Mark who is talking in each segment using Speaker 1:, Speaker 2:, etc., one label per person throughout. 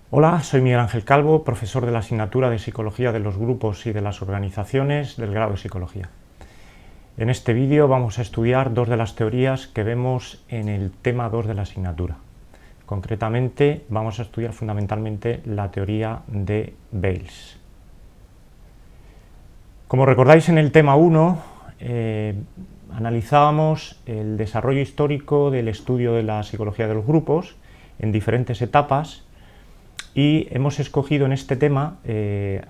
Speaker 1: Hola, soy Miguel Ángel Calvo, profesor de la asignatura de Psicología de los Grupos y de las Organizaciones del grado de Psicología. En este vídeo vamos a estudiar dos de las teorías que vemos en el tema 2 de la asignatura. Concretamente, vamos a estudiar fundamentalmente la teoría de Bales. Como recordáis, en el tema 1 analizábamos el desarrollo histórico del estudio de la psicología de los grupos en diferentes etapas, y hemos escogido en este tema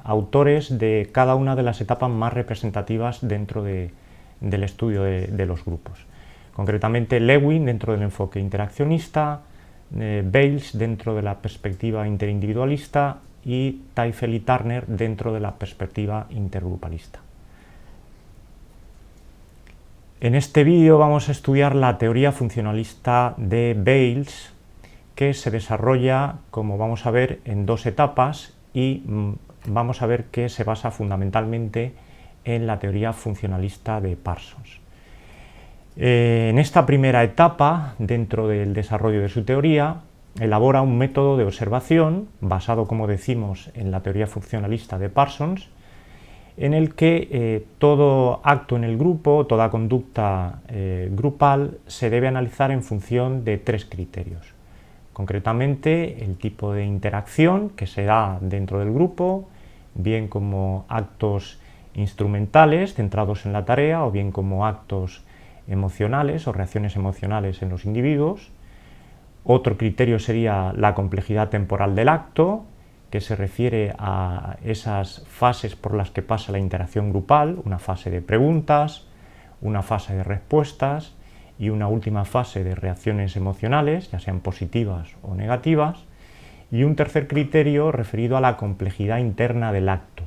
Speaker 1: autores de cada una de las etapas más representativas dentro del estudio de los grupos. Concretamente Lewin dentro del enfoque interaccionista, Bales dentro de la perspectiva interindividualista y Teufel y Turner dentro de la perspectiva intergrupalista. En este vídeo vamos a estudiar la teoría funcionalista de Bales, que se desarrolla, como vamos a ver, en dos etapas, y vamos a ver que se basa fundamentalmente en la teoría funcionalista de Parsons. En esta primera etapa, dentro del desarrollo de su teoría, elabora un método de observación basado, como decimos, en la teoría funcionalista de Parsons, en el que todo acto en el grupo, toda conducta grupal, se debe analizar en función de tres criterios. Concretamente, el tipo de interacción que se da dentro del grupo, bien como actos instrumentales centrados en la tarea, o bien como actos emocionales o reacciones emocionales en los individuos. Otro criterio sería la complejidad temporal del acto, que se refiere a esas fases por las que pasa la interacción grupal, una fase de preguntas, una fase de respuestas y una última fase de reacciones emocionales, ya sean positivas o negativas, y un tercer criterio referido a la complejidad interna del acto.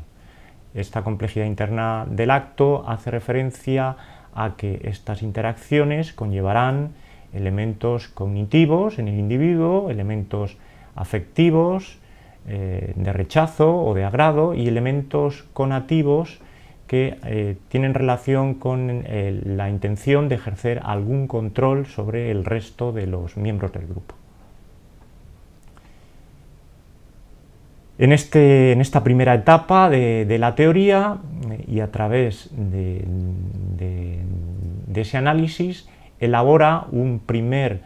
Speaker 1: Esta complejidad interna del acto hace referencia a que estas interacciones conllevarán elementos cognitivos en el individuo, elementos afectivos, de rechazo o de agrado, y elementos conativos que tienen relación con la intención de ejercer algún control sobre el resto de los miembros del grupo. En esta primera etapa de la teoría, y a través de ese análisis, elabora un primer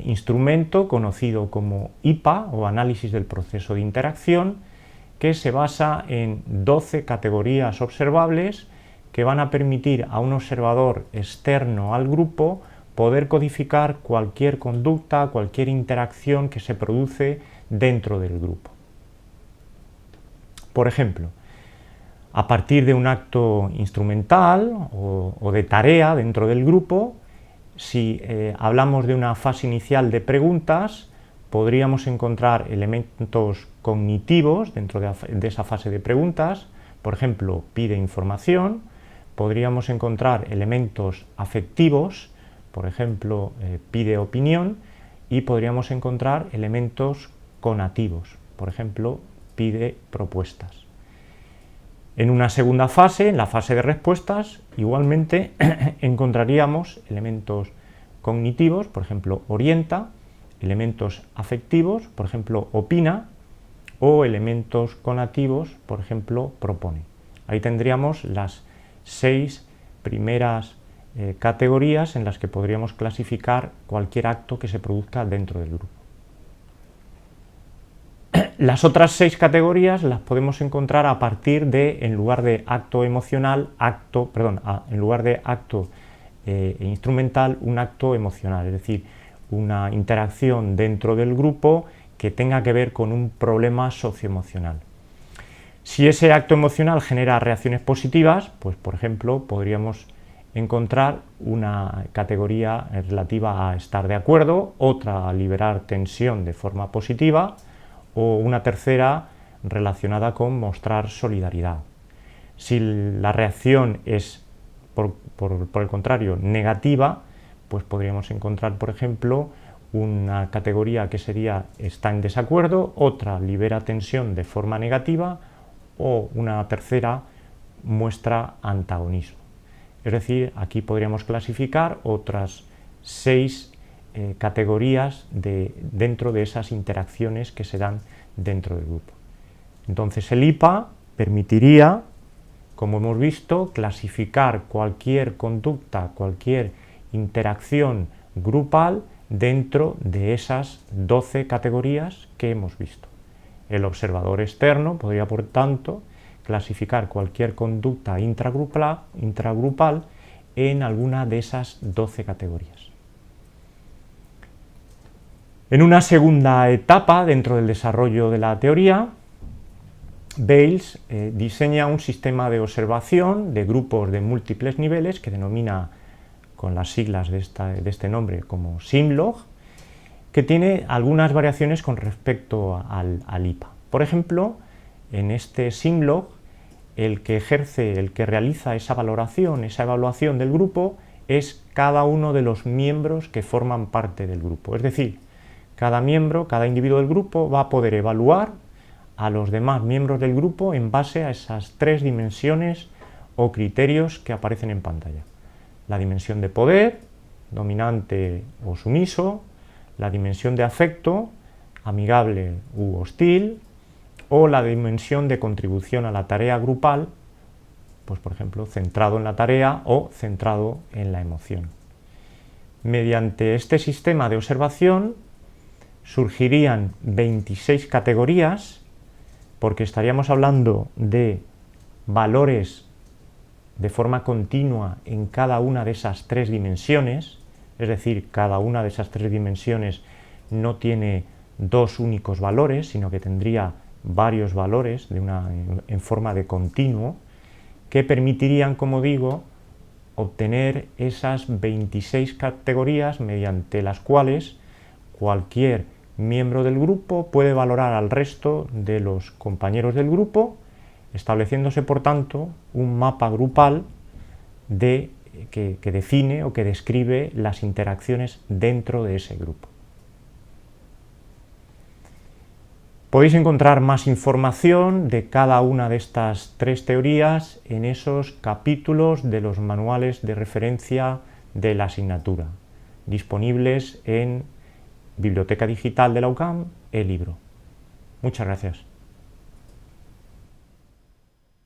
Speaker 1: instrumento conocido como IPA, o análisis del proceso de interacción, que se basa en 12 categorías observables que van a permitir a un observador externo al grupo poder codificar cualquier conducta, cualquier interacción que se produce dentro del grupo. Por ejemplo, a partir de un acto instrumental o de tarea dentro del grupo, si hablamos de una fase inicial de preguntas, podríamos encontrar elementos cognitivos dentro de esa fase de preguntas. Por ejemplo, pide información. Podríamos encontrar elementos afectivos, por ejemplo, pide opinión, y podríamos encontrar elementos conativos, por ejemplo, pide propuestas. En una segunda fase, en la fase de respuestas, igualmente encontraríamos elementos cognitivos, por ejemplo, orienta, elementos afectivos, por ejemplo, opina, o elementos conativos, por ejemplo, propone. Ahí tendríamos las 6 primeras categorías en las que podríamos clasificar cualquier acto que se produzca dentro del grupo. Las otras 6 categorías las podemos encontrar a partir de, en lugar de acto emocional, en lugar de acto instrumental, un acto emocional, es decir, una interacción dentro del grupo que tenga que ver con un problema socioemocional. Si ese acto emocional genera reacciones positivas, pues por ejemplo podríamos encontrar una categoría relativa a estar de acuerdo, otra a liberar tensión de forma positiva, o una tercera relacionada con mostrar solidaridad. Si la reacción es, por el contrario, negativa, pues podríamos encontrar, por ejemplo, una categoría que sería está en desacuerdo, otra libera tensión de forma negativa, o una tercera muestra antagonismo. Es decir, aquí podríamos clasificar otras 6 categorías dentro de esas interacciones que se dan dentro del grupo. Entonces el IPA permitiría, como hemos visto, clasificar cualquier conducta, cualquier interacción grupal dentro de esas 12 categorías que hemos visto. El observador externo podría, por tanto, clasificar cualquier conducta intragrupal en alguna de esas 12 categorías. En una segunda etapa dentro del desarrollo de la teoría, Bales diseña un sistema de observación de grupos de múltiples niveles que denomina con las siglas de este nombre como SIMLOG, que tiene algunas variaciones con respecto al IPA. Por ejemplo, en este SIMLOG, el que realiza esa valoración, esa evaluación del grupo, es cada uno de los miembros que forman parte del grupo. Es decir, cada miembro, cada individuo del grupo va a poder evaluar a los demás miembros del grupo en base a esas 3 dimensiones o criterios que aparecen en pantalla. La dimensión de poder, dominante o sumiso, la dimensión de afecto, amigable u hostil, o la dimensión de contribución a la tarea grupal, pues por ejemplo, centrado en la tarea o centrado en la emoción. Mediante este sistema de observación surgirían 26 categorías, porque estaríamos hablando de valores de forma continua en cada una de esas 3 dimensiones, es decir, cada una de esas 3 dimensiones no tiene 2 únicos valores, sino que tendría varios valores en forma de continuo, que permitirían, como digo, obtener esas 26 categorías mediante las cuales cualquier miembro del grupo puede valorar al resto de los compañeros del grupo, estableciéndose, por tanto, un mapa grupal que define o que describe las interacciones dentro de ese grupo. Podéis encontrar más información de cada una de estas 3 teorías en esos capítulos de los manuales de referencia de la asignatura, disponibles en Biblioteca Digital de la UCAM, e-libro. Muchas gracias.